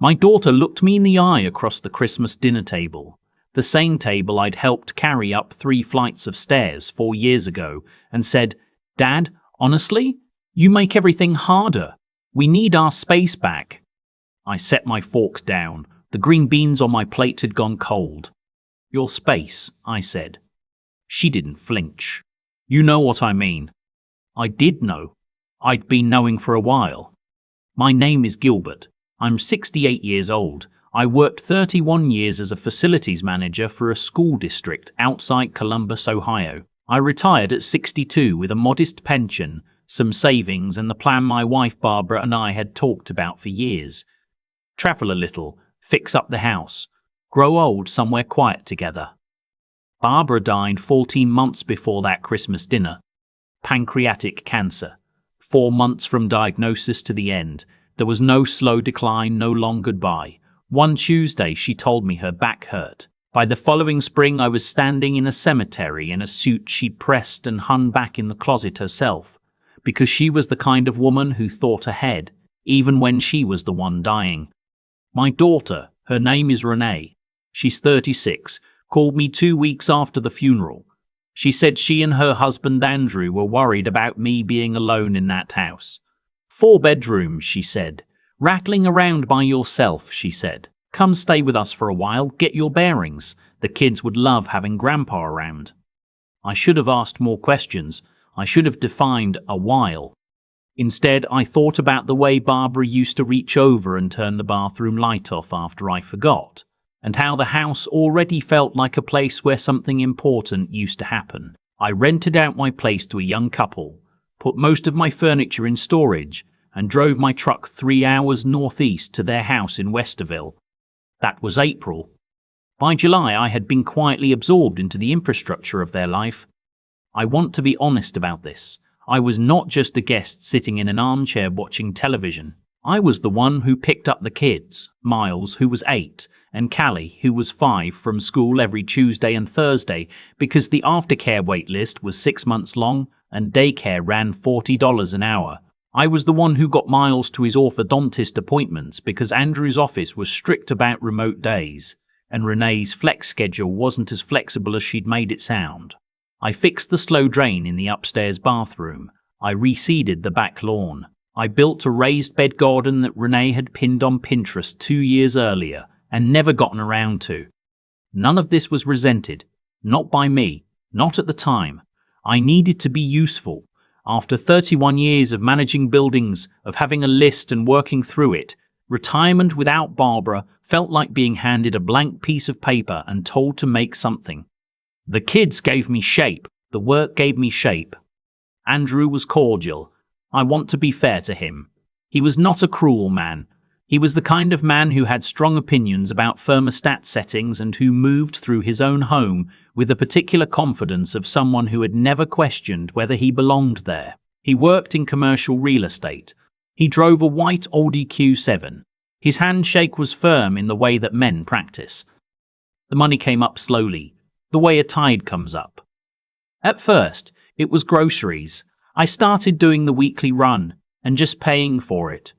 My daughter looked me in the eye across the Christmas dinner table, the same table I'd helped carry up 3 flights of stairs 4 years ago, and said, "Dad, honestly, you make everything harder. We need our space back." I set my fork down. The green beans on my plate had gone cold. "Your space," I said. She didn't flinch. "You know what I mean." I did know. I'd been knowing for a while. "My name is Gilbert. I'm 68 years old. I worked 31 years as a facilities manager for a school district outside Columbus, Ohio. I retired at 62 with a modest pension, some savings, and the plan my wife Barbara and I had talked about for years. Travel a little, fix up the house, grow old somewhere quiet together. Barbara died 14 months before that Christmas dinner. Pancreatic cancer. 4 months from diagnosis to the end. There was no slow decline, no long goodbye. One Tuesday she told me her back hurt. By the following spring I was standing in a cemetery in a suit she'd pressed and hung back in the closet herself, because she was the kind of woman who thought ahead, even when she was the one dying. My daughter, her name is Renee, she's 36, called me 2 weeks after the funeral. She said she and her husband Andrew were worried about me being alone in that house. 4 bedrooms, she said. Rattling around by yourself, she said. Come stay with us for a while, get your bearings. The kids would love having Grandpa around. I should have asked more questions. I should have defined a while. Instead, I thought about the way Barbara used to reach over and turn the bathroom light off after I forgot, and how the house already felt like a place where something important used to happen. I rented out my place to a young couple, put most of my furniture in storage, and drove my truck 3 hours northeast to their house in Westerville. That was April. By July, I had been quietly absorbed into the infrastructure of their life. I want to be honest about this. I was not just a guest sitting in an armchair watching television. I was the one who picked up the kids, Miles, who was 8, and Callie, who was 5, from school every Tuesday and Thursday because the aftercare wait list was 6 months long and daycare ran $40 an hour. I was the one who got Miles to his orthodontist appointments because Andrew's office was strict about remote days, and Renee's flex schedule wasn't as flexible as she'd made it sound. I fixed the slow drain in the upstairs bathroom. I reseeded the back lawn. I built a raised bed garden that Renee had pinned on Pinterest 2 years earlier and never gotten around to. None of this was resented. Not by me. Not at the time. I needed to be useful. After 31 years of managing buildings, of having a list and working through it, retirement without Barbara felt like being handed a blank piece of paper and told to make something. The kids gave me shape. The work gave me shape. Andrew was cordial. I want to be fair to him. He was not a cruel man. He was the kind of man who had strong opinions about thermostat settings and who moved through his own home with the particular confidence of someone who had never questioned whether he belonged there. He worked in commercial real estate. He drove a white Audi Q7. His handshake was firm in the way that men practice. The money came up slowly, the way a tide comes up. At first, it was groceries. I started doing the weekly run and just paying for it.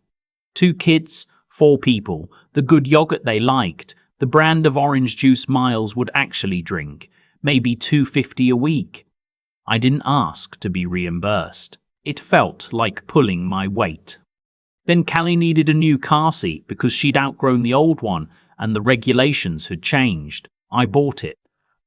2 kids, 4 people, the good yogurt they liked, the brand of orange juice Miles would actually drink, maybe $2.50 a week. I didn't ask to be reimbursed. It felt like pulling my weight. Then Callie needed a new car seat because she'd outgrown the old one and the regulations had changed. I bought it.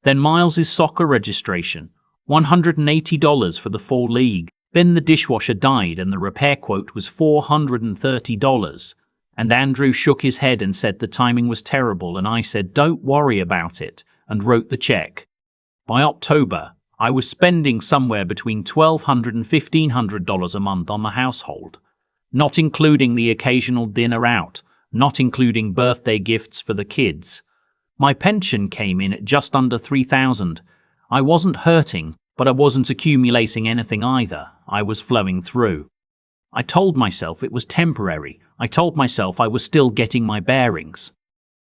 Then Miles's soccer registration, $180 for the fall league. Then the dishwasher died and the repair quote was $430. And Andrew shook his head and said the timing was terrible, and I said, "Don't worry about it," and wrote the check. By October, I was spending somewhere between $1,200 and $1,500 a month on the household, not including the occasional dinner out, not including birthday gifts for the kids. My pension came in at just under $3,000. I wasn't hurting, but I wasn't accumulating anything either. I was flowing through. I told myself it was temporary. I told myself I was still getting my bearings.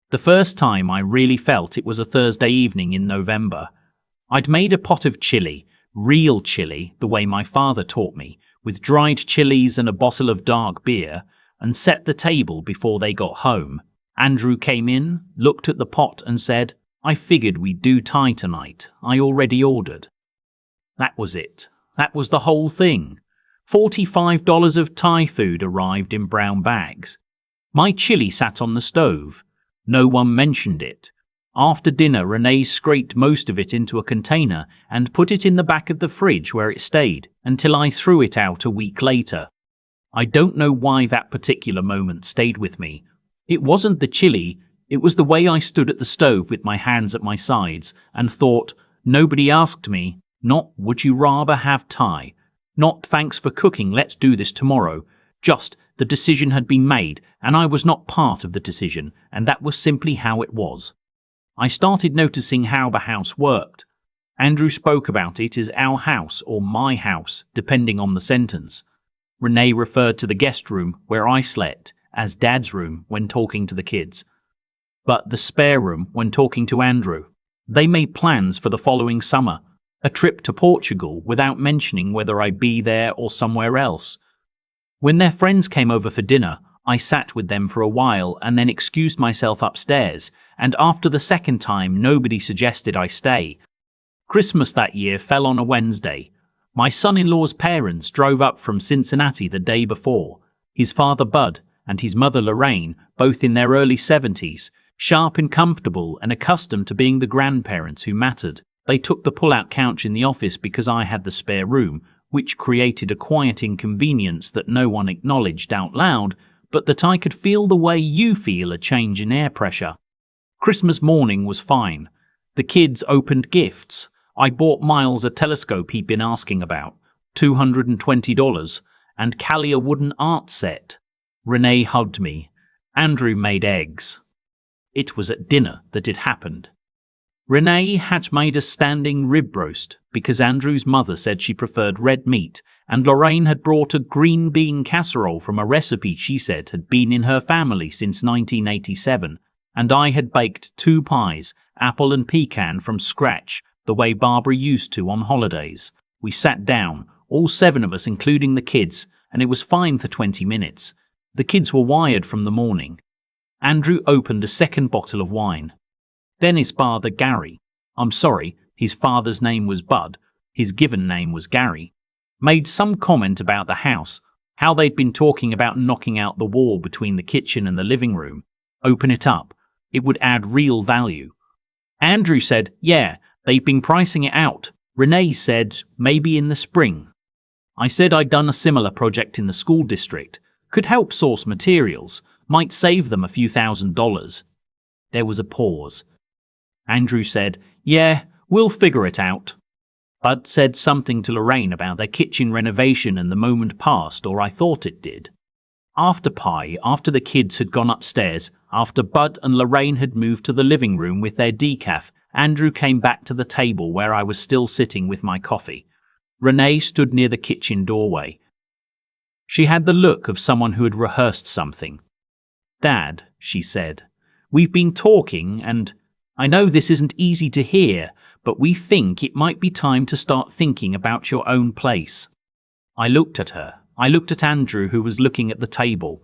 The first time I really felt it was a Thursday evening in November. I'd made a pot of chili, real chili, the way my father taught me, with dried chilies and a bottle of dark beer, and set the table before they got home. Andrew came in, looked at the pot and said, "I figured we'd do Thai tonight. I already ordered." That was it. That was the whole thing. $45 of Thai food arrived in brown bags. My chili sat on the stove. No one mentioned it. After dinner, Renee scraped most of it into a container and put it in the back of the fridge where it stayed until I threw it out a week later. I don't know why that particular moment stayed with me. It wasn't the chili, it was the way I stood at the stove with my hands at my sides and thought, nobody asked me, not would you rather have Thai, not thanks for cooking, let's do this tomorrow, just the decision had been made and I was not part of the decision, and that was simply how it was. I started noticing how the house worked. Andrew spoke about it as our house or my house, depending on the sentence. Renee referred to the guest room where I slept as Dad's room when talking to the kids, but the spare room when talking to Andrew. They made plans for the following summer, a trip to Portugal, without mentioning whether I'd be there or somewhere else. When their friends came over for dinner, I sat with them for a while and then excused myself upstairs, and after the second time nobody suggested I stay. Christmas that year fell on a Wednesday. My son-in-law's parents drove up from Cincinnati the day before. His father Bud and his mother Lorraine, both in their early 70s, sharp and comfortable and accustomed to being the grandparents who mattered. They took the pull-out couch in the office because I had the spare room, which created a quiet inconvenience that no one acknowledged out loud, but that I could feel the way you feel a change in air pressure. Christmas morning was fine. The kids opened gifts. I bought Miles a telescope he'd been asking about, $220, and Callie a wooden art set. Renee hugged me. Andrew made eggs. It was at dinner that it happened. Renee had made a standing rib roast because Andrew's mother said she preferred red meat, and Lorraine had brought a green bean casserole from a recipe she said had been in her family since 1987, and I had baked 2 pies, apple and pecan, from scratch, the way Barbara used to on holidays. We sat down, all 7 of us including the kids, and it was fine for 20 minutes. The kids were wired from the morning. Andrew opened a second bottle of wine. Then his father Gary, his father's name was Bud, his given name was Gary, made some comment about the house, how they'd been talking about knocking out the wall between the kitchen and the living room. Open it up. It would add real value. Andrew said, yeah, they've been pricing it out. Renee said, maybe in the spring. I said I'd done a similar project in the school district, could help source materials, might save them a few $1,000s. There was a pause. Andrew said, yeah, we'll figure it out. Bud said something to Lorraine about their kitchen renovation and the moment passed, or I thought it did. After pie, after the kids had gone upstairs, after Bud and Lorraine had moved to the living room with their decaf, Andrew came back to the table where I was still sitting with my coffee. Renee stood near the kitchen doorway. She had the look of someone who had rehearsed something. Dad, she said, we've been talking and I know this isn't easy to hear, but we think it might be time to start thinking about your own place. I looked at her. I looked at Andrew, who was looking at the table.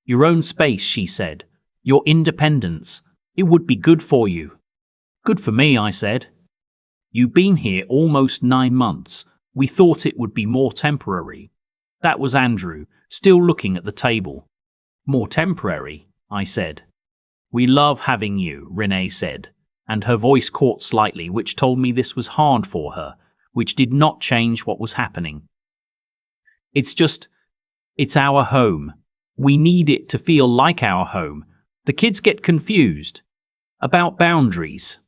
Your own space, she said. Your independence. It would be good for you. Good for me, I said. You've been here almost 9 months. We thought it would be more temporary. That was Andrew, still looking at the table. More temporary, I said. We love having you, Renee said, and her voice caught slightly, which told me this was hard for her, which did not change what was happening. It's our home. We need it to feel like our home. The kids get confused about boundaries.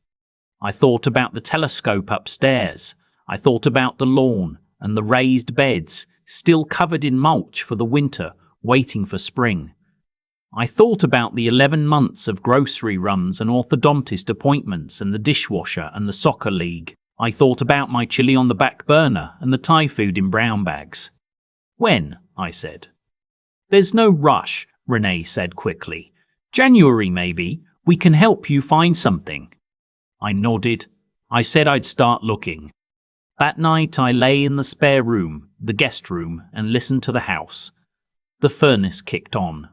I thought about the telescope upstairs. I thought about the lawn and the raised beds, still covered in mulch for the winter, waiting for spring. I thought about the 11 months of grocery runs and orthodontist appointments and the dishwasher and the soccer league. I thought about my chili on the back burner and the Thai food in brown bags. When? I said. There's no rush, Renee said quickly. January maybe. We can help you find something. I nodded. I said I'd start looking. That night I lay in the spare room, the guest room, and listened to the house. The furnace kicked on.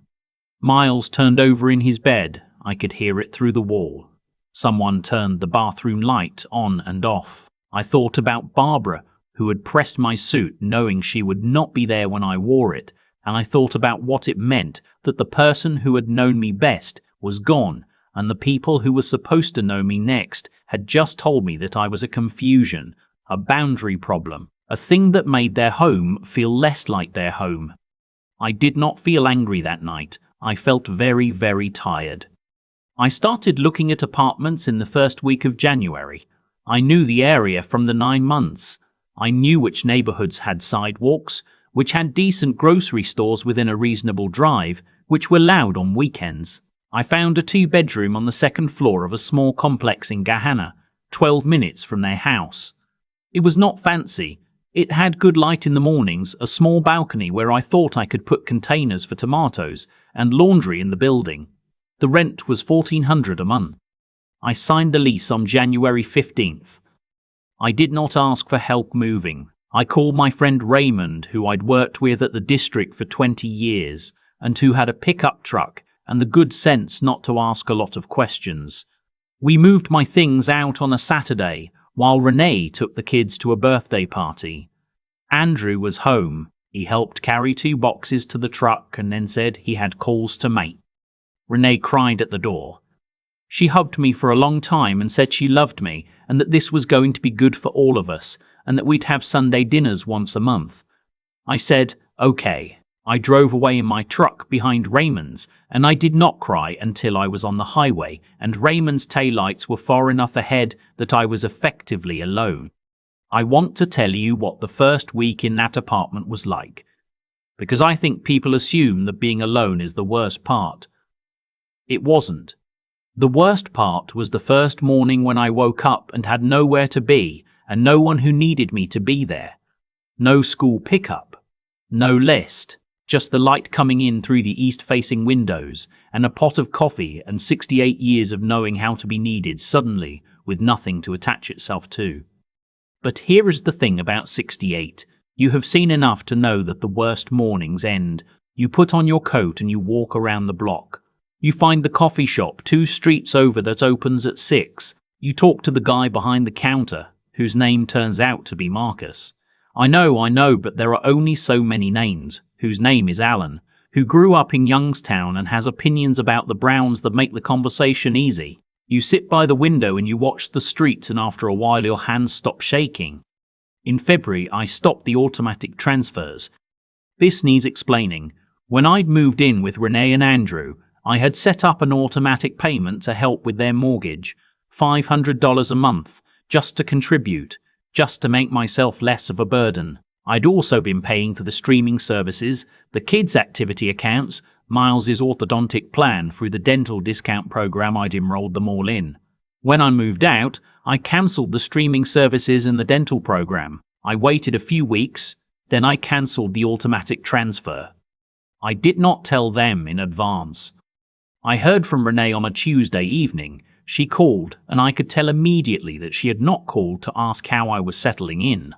Miles turned over in his bed. I could hear it through the wall. Someone turned the bathroom light on and off. I thought about Barbara, who had pressed my suit knowing she would not be there when I wore it, and I thought about what it meant that the person who had known me best was gone, and the people who were supposed to know me next had just told me that I was a confusion, a boundary problem, a thing that made their home feel less like their home. I did not feel angry that night. I felt very, very tired. I started looking at apartments in the first week of January. I knew the area from the 9 months. I knew which neighborhoods had sidewalks, which had decent grocery stores within a reasonable drive, which were loud on weekends. I found a 2-bedroom on the second floor of a small complex in Gahanna, 12 minutes from their house. It was not fancy. It had good light in the mornings, a small balcony where I thought I could put containers for tomatoes, and laundry in the building. The rent was $1,400 a month. I signed the lease on January 15th. I did not ask for help moving. I called my friend Raymond, who I'd worked with at the district for 20 years, and who had a pickup truck and the good sense not to ask a lot of questions. We moved my things out on a Saturday, while Renee took the kids to a birthday party. Andrew was home. He helped carry 2 boxes to the truck and then said he had calls to make. Renee cried at the door. She hugged me for a long time and said she loved me and that this was going to be good for all of us and that we'd have Sunday dinners once a month. I said, okay. I drove away in my truck behind Raymond's, and I did not cry until I was on the highway and Raymond's taillights were far enough ahead that I was effectively alone. I want to tell you what the first week in that apartment was like, because I think people assume that being alone is the worst part. It wasn't. The worst part was the first morning when I woke up and had nowhere to be and no one who needed me to be there. No school pickup. No list. Just the light coming in through the east-facing windows and a pot of coffee and 68 years of knowing how to be needed suddenly with nothing to attach itself to. But here is the thing about 68. You have seen enough to know that the worst mornings end. You put on your coat and you walk around the block. You find the coffee shop 2 streets over that opens at 6. You talk to the guy behind the counter, whose name turns out to be Marcus. I know, but there are only so many names, whose name is Alan, who grew up in Youngstown and has opinions about the Browns that make the conversation easy. You sit by the window and you watch the streets and after a while your hands stop shaking. In February, I stopped the automatic transfers. This needs explaining. When I'd moved in with Renee and Andrew, I had set up an automatic payment to help with their mortgage, $500 a month, just to contribute, just to make myself less of a burden. I'd also been paying for the streaming services, the kids' activity accounts, Miles's orthodontic plan through the dental discount program I'd enrolled them all in. When I moved out, I cancelled the streaming services and the dental program. I waited a few weeks, then I cancelled the automatic transfer. I did not tell them in advance. I heard from Renee on a Tuesday evening. She called, and I could tell immediately that she had not called to ask how I was settling in.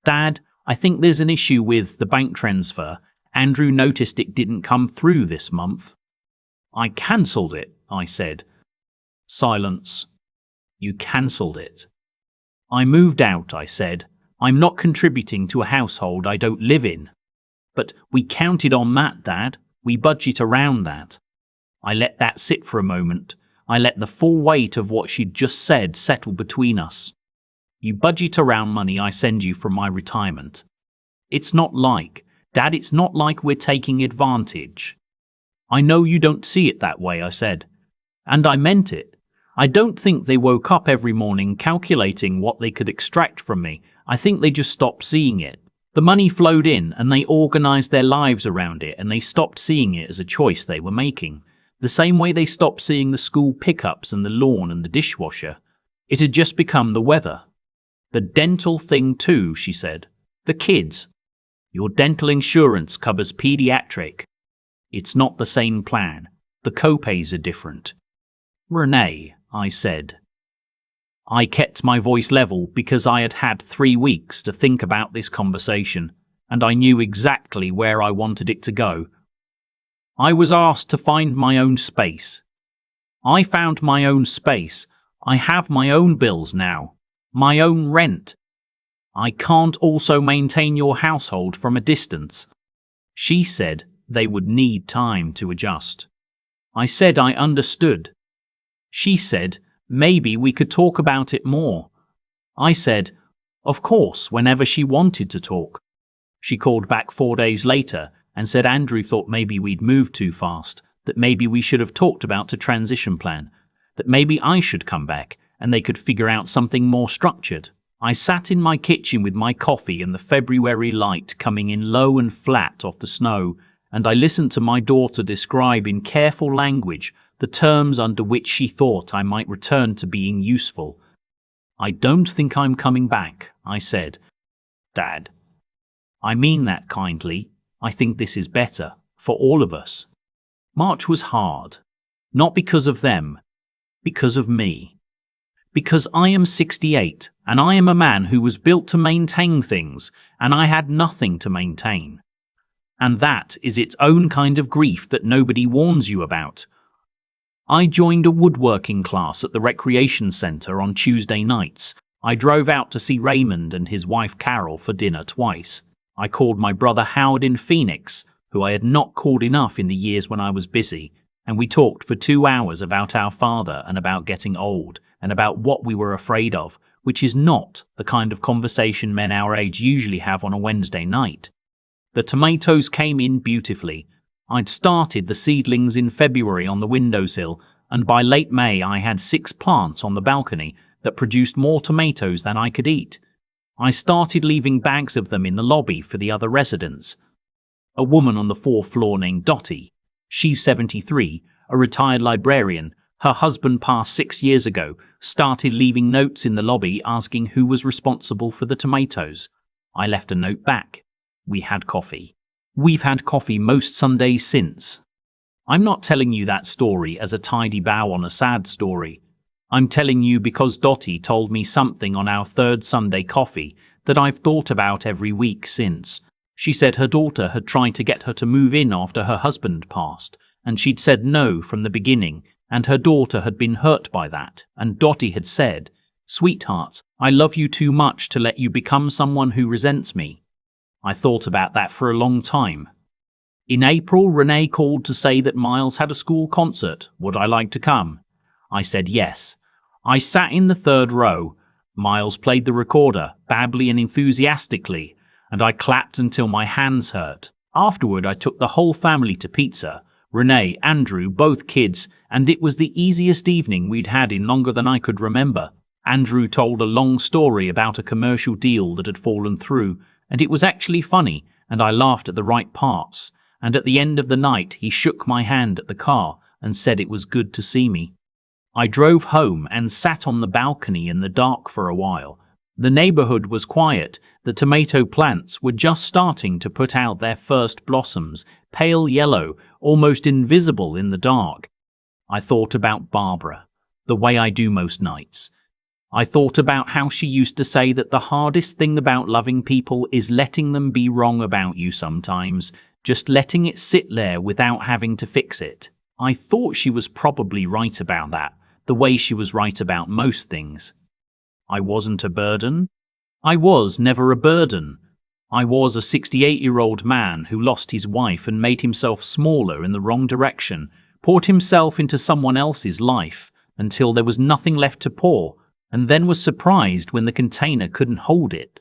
Dad, I think there's an issue with the bank transfer. Andrew noticed it didn't come through this month. I cancelled it, I said. Silence. You cancelled it. I moved out, I said. I'm not contributing to a household I don't live in. But we counted on that, Dad. We budget around that. I let that sit for a moment. I let the full weight of what she'd just said settle between us. You budget around money I send you from my retirement. It's not like, Dad, it's not like we're taking advantage. I know you don't see it that way, I said. And I meant it. I don't think they woke up every morning calculating what they could extract from me. I think they just stopped seeing it. The money flowed in and they organized their lives around it and they stopped seeing it as a choice they were making. The same way they stopped seeing the school pickups and the lawn and the dishwasher. It had just become the weather. The dental thing too, she said. The kids. Your dental insurance covers pediatric. It's not the same plan. The copays are different. Renee, I said. I kept my voice level because I had had 3 weeks to think about this conversation, and I knew exactly where I wanted it to go. I was asked to find my own space. I found my own space. I have my own bills now, my own rent. I can't also maintain your household from a distance. She said they would need time to adjust. I said I understood. She said maybe we could talk about it more. I said, of course, whenever she wanted to talk. She called back 4 days later and said Andrew thought maybe we'd moved too fast, that maybe we should have talked about a transition plan, that maybe I should come back and they could figure out something more structured. I sat in my kitchen with my coffee and the February light coming in low and flat off the snow, and I listened to my daughter describe in careful language the terms under which she thought I might return to being useful. I don't think I'm coming back, I said. Dad. I mean that kindly. I think this is better, for all of us. March was hard. Not because of them, because of me. Because I am 68, and I am a man who was built to maintain things, and I had nothing to maintain. And that is its own kind of grief that nobody warns you about. I joined a woodworking class at the recreation centre on Tuesday nights. I drove out to see Raymond and his wife Carol for dinner twice. I called my brother Howard in Phoenix, who I had not called enough in the years when I was busy, and we talked for 2 hours about our father and about getting old and about what we were afraid of, which is not the kind of conversation men our age usually have on a Wednesday night. The tomatoes came in beautifully. I'd started the seedlings in February on the windowsill, and by late May I had 6 plants on the balcony that produced more tomatoes than I could eat. I started leaving bags of them in the lobby for the other residents. A woman on the 4th floor named Dottie, she's 73, a retired librarian, her husband passed 6 years ago, started leaving notes in the lobby asking who was responsible for the tomatoes. I left a note back. We had coffee. We've had coffee most Sundays since. I'm not telling you that story as a tidy bow on a sad story. I'm telling you because Dottie told me something on our 3rd Sunday coffee that I've thought about every week since. She said her daughter had tried to get her to move in after her husband passed, and she'd said no from the beginning, and her daughter had been hurt by that, and Dottie had said, "Sweetheart, I love you too much to let you become someone who resents me." I thought about that for a long time. In April, Renee called to say that Miles had a school concert. Would I like to come? I said yes. I sat in the 3rd row. Miles played the recorder, babbly and enthusiastically, and I clapped until my hands hurt. Afterward, I took the whole family to pizza. Renee, Andrew, both kids, and it was the easiest evening we'd had in longer than I could remember. Andrew told a long story about a commercial deal that had fallen through, and it was actually funny, and I laughed at the right parts. And at the end of the night, he shook my hand at the car and said it was good to see me. I drove home and sat on the balcony in the dark for a while. The neighborhood was quiet. The tomato plants were just starting to put out their first blossoms, pale yellow, almost invisible in the dark. I thought about Barbara, the way I do most nights. I thought about how she used to say that the hardest thing about loving people is letting them be wrong about you sometimes, just letting it sit there without having to fix it. I thought she was probably right about that, the way she was right about most things. I wasn't a burden. I was never a burden. I was a 68-year-old man who lost his wife and made himself smaller in the wrong direction, poured himself into someone else's life until there was nothing left to pour, and then was surprised when the container couldn't hold it.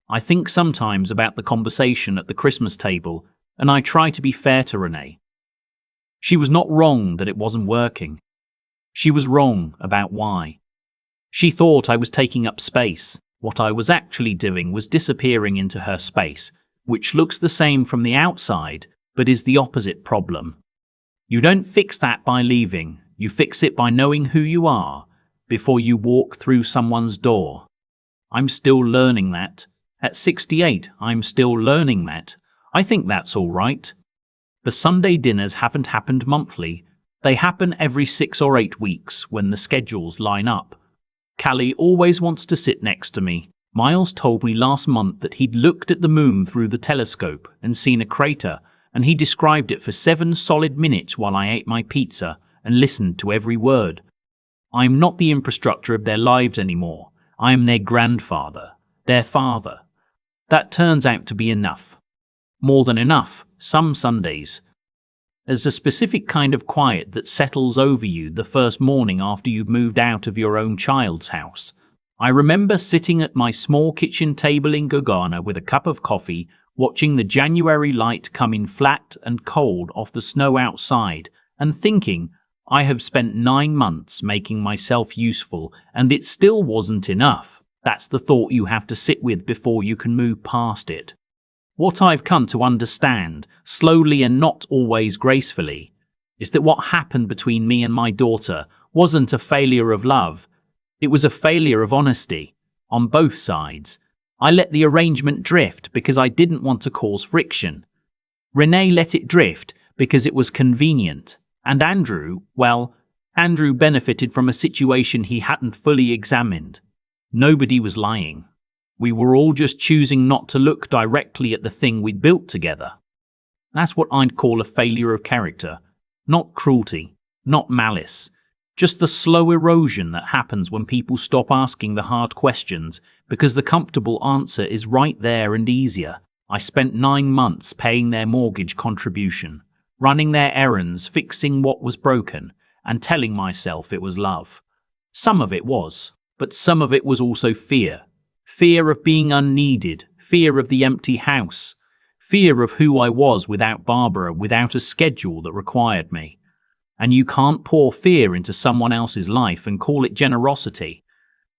I think sometimes about the conversation at the Christmas table, and I try to be fair to Renee. She was not wrong that it wasn't working. She was wrong about why. She thought I was taking up space. What I was actually doing was disappearing into her space, which looks the same from the outside, but is the opposite problem. You don't fix that by leaving. You fix it by knowing who you are before you walk through someone's door. I'm still learning that. At 68, I'm still learning that. I think that's all right. The Sunday dinners haven't happened monthly. They happen every 6 or 8 weeks when the schedules line up. Callie always wants to sit next to me. Miles told me last month that he'd looked at the moon through the telescope and seen a crater, and he described it for 7 solid minutes while I ate my pizza and listened to every word. I am not the infrastructure of their lives anymore. I am their grandfather, their father. That turns out to be enough. More than enough, some Sundays. There's a specific kind of quiet that settles over you the first morning after you've moved out of your own child's house. I remember sitting at my small kitchen table in Gagana with a cup of coffee, watching the January light come in flat and cold off the snow outside, and thinking, I have spent 9 months making myself useful, and it still wasn't enough. That's the thought you have to sit with before you can move past it. What I've come to understand, slowly and not always gracefully, is that what happened between me and my daughter wasn't a failure of love. It was a failure of honesty, on both sides. I let the arrangement drift because I didn't want to cause friction. Renee let it drift because it was convenient. And Andrew, well, Andrew benefited from a situation he hadn't fully examined. Nobody was lying. We were all just choosing not to look directly at the thing we'd built together. That's what I'd call a failure of character. Not cruelty, not malice. Just the slow erosion that happens when people stop asking the hard questions because the comfortable answer is right there and easier. I spent 9 months paying their mortgage contribution, running their errands, fixing what was broken, and telling myself it was love. Some of it was, but some of it was also fear. Fear of being unneeded, fear of the empty house, fear of who I was without Barbara, without a schedule that required me. And you can't pour fear into someone else's life and call it generosity.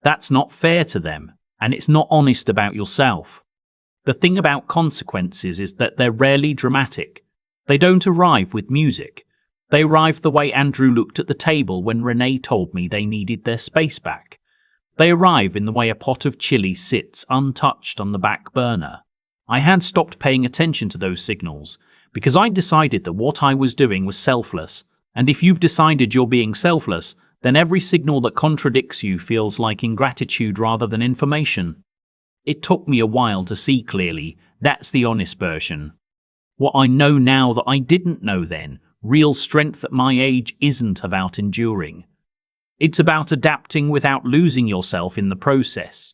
That's not fair to them, and it's not honest about yourself. The thing about consequences is that they're rarely dramatic. They don't arrive with music. They arrive the way Andrew looked at the table when Renee told me they needed their space back. They arrive in the way a pot of chili sits untouched on the back burner. I had stopped paying attention to those signals because I decided that what I was doing was selfless. And if you've decided you're being selfless, then every signal that contradicts you feels like ingratitude rather than information. It took me a while to see clearly. That's the honest version. What I know now that I didn't know then, real strength at my age isn't about enduring. It's about adapting without losing yourself in the process.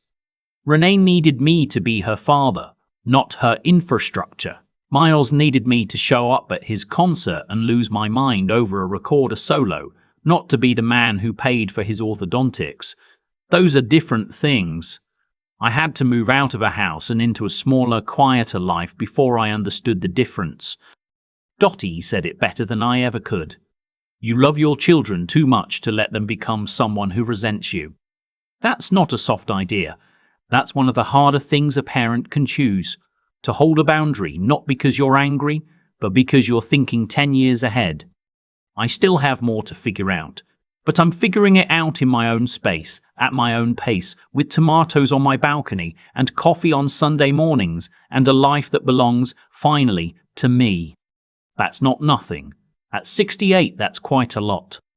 Renee needed me to be her father, not her infrastructure. Miles needed me to show up at his concert and lose my mind over a recorder solo, not to be the man who paid for his orthodontics. Those are different things. I had to move out of a house and into a smaller, quieter life before I understood the difference. Dottie said it better than I ever could. You love your children too much to let them become someone who resents you. That's not a soft idea. That's one of the harder things a parent can choose. To hold a boundary, not because you're angry, but because you're thinking 10 years ahead. I still have more to figure out, but I'm figuring it out in my own space, at my own pace, with tomatoes on my balcony and coffee on Sunday mornings and a life that belongs, finally, to me. That's not nothing. At 68, that's quite a lot.